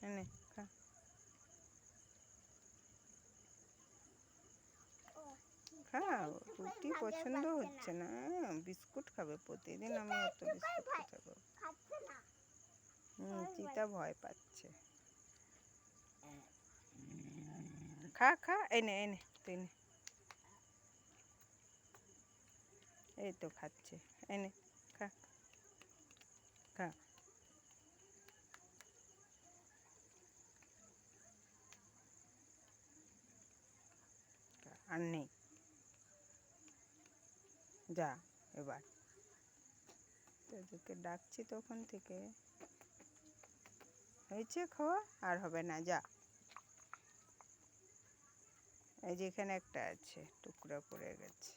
এনে খা। খাও, রুটি পছন্দ হচ্ছে না, বিস্কুট খাবে প্রতিদিন। আমি অত বিস্কুট খাবো? চিতা ভয় পাচ্ছে। খা খা, এনে এনে তুই নে। এই তো খাচ্ছে, এনে খা খা। আর নেই, যা এবার। তোদেরকে ডাকছি তখন থেকে। হয়েছে খাওয়া, আর হবে না, যা। এই যে এখানে একটা আছে, টুকরা পড়ে গেছে।